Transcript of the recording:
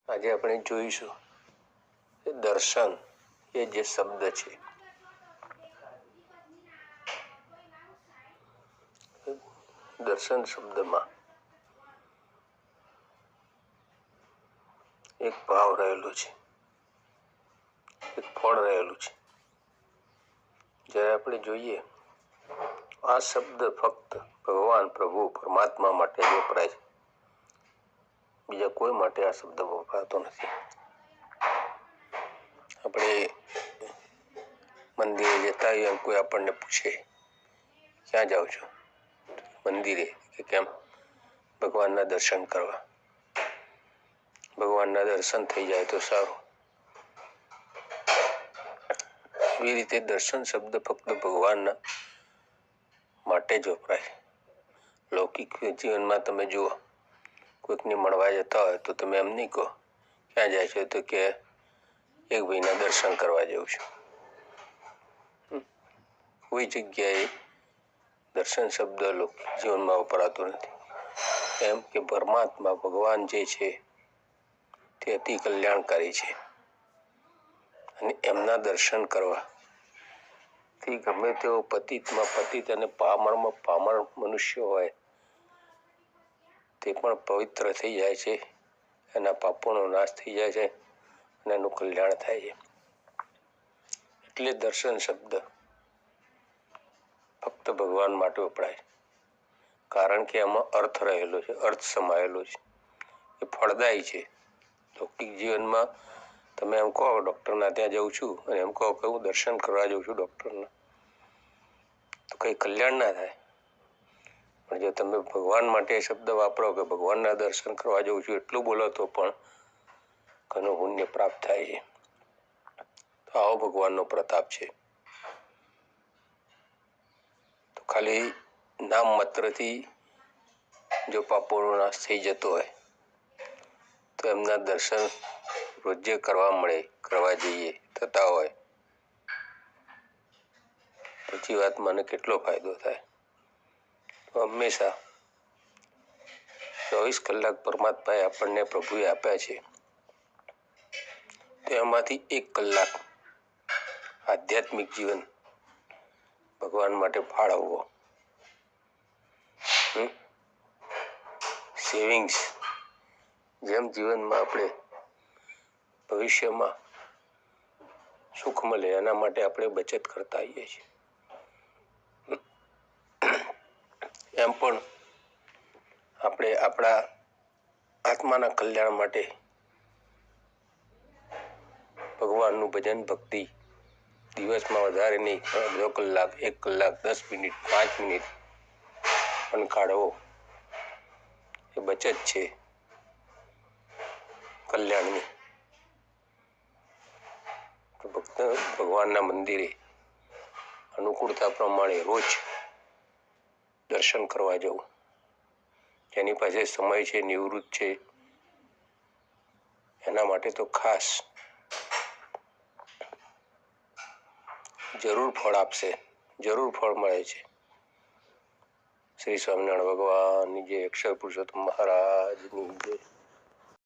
આજે આપણે જોઈશું કે દર્શન એ જે શબ્દ છે દર્શન શબ્દમાં એક ભાવ રહેલો છે, એક ફળ રહેલું છે. જ્યારે આપણે જોઈએ આ શબ્દ ફક્ત ભગવાન પ્રભુ પરમાત્મા માટે જ વપરાય છે, બીજા કોઈ માટે આ શબ્દ વપરાતો નથી. આપણે મંદિરે જતા હોઈએ, કોઈ આપણને પૂછે ક્યાં જાઓ છો, મંદિરે, કે કેમ? ભગવાનના દર્શન કરવા. ભગવાનના દર્શન થઈ જાય તો સારું. એવી રીતે દર્શન શબ્દ ફક્ત ભગવાનના માટે જ વપરાય. લૌકિક જીવનમાં તમે જુઓ, કોઈકને મળવા જતા હોય તો તમે એમ નહીં કહો ક્યાં જાય છો, તો કે એક ભાઈના દર્શન કરવા જઉં છું. કોઈ જગ્યાએ દર્શન શબ્દ લૌકિક જીવનમાં વપરાતો નથી. એમ કે પરમાત્મા ભગવાન જે છે તે અતિ કલ્યાણકારી છે અને એમના દર્શન કરવા થી ગમે તેવો પતિતમાં પતિત અને પામરમાં પામર મનુષ્ય હોય તે પણ પવિત્ર થઈ જાય છે, એના પાપોનો નાશ થઈ જાય છે અને એનું કલ્યાણ થાય છે. એટલે દર્શન શબ્દ ફક્ત ભગવાન માટે વપરાય, કારણ કે એમાં અર્થ રહેલો છે, અર્થ સમાયેલો છે, એ ફળદાયી છે. લૌકિક જીવનમાં તમે એમ કહો ડૉક્ટરના ત્યાં જાઉં છું અને એમ કહો કે હું દર્શન કરવા જાઉં છું ડૉક્ટરના, તો કંઈ કલ્યાણ ના થાય. પણ જો તમે ભગવાન માટે શબ્દ વાપરો કે ભગવાનના દર્શન કરવા જાઉં છું એટલું બોલો તો પણ ઘણું પુણ્ય પ્રાપ્ત થાય છે. તો આવો ભગવાનનો પ્રતાપ છે. તો ખાલી નામ માત્રથી જો પાપોનો નાશ થઈ જતો હોય તો એમના દર્શન રોજે કરવા જઈએ થતા હોય, પછી વાત મને કેટલો ફાયદો થાય. તો હંમેશા 24 કલાક પરમાત્માએ આપણને પ્રભુએ આપ્યા છે, તો એમાંથી 1 કલાક આધ્યાત્મિક જીવન ભગવાન માટે ફાળવવો. સેવિંગ્સ, જેમ જીવનમાં આપણે ભવિષ્યમાં સુખ મળે એના માટે આપણે બચત કરતા આવીએ છીએ, એમ પણ આપણે આપણા આત્માના કલ્યાણ માટે ભગવાનનું ભજન ભક્તિ દિવસમાં વધારે નહીં, અડધો કલાક, 1 કલાક, 10 મિનિટ, 5 મિનિટ પણ કાઢવો એ બચત છે કલ્યાણની. તો ભક્ત ભગવાનના મંદિરે અનુકૂળતા પ્રમાણે રોજ દર્શન કરવા જવું. જેની પાસે સમય છે, નિવૃત્ત છે, એના માટે તો ખાસ જરૂર ફળ આપશે, જરૂર ફળ મળે છે. શ્રી સ્વામિનારાયણ ભગવાનની જય, અક્ષર પુરુષોત્તમ મહારાજની જય.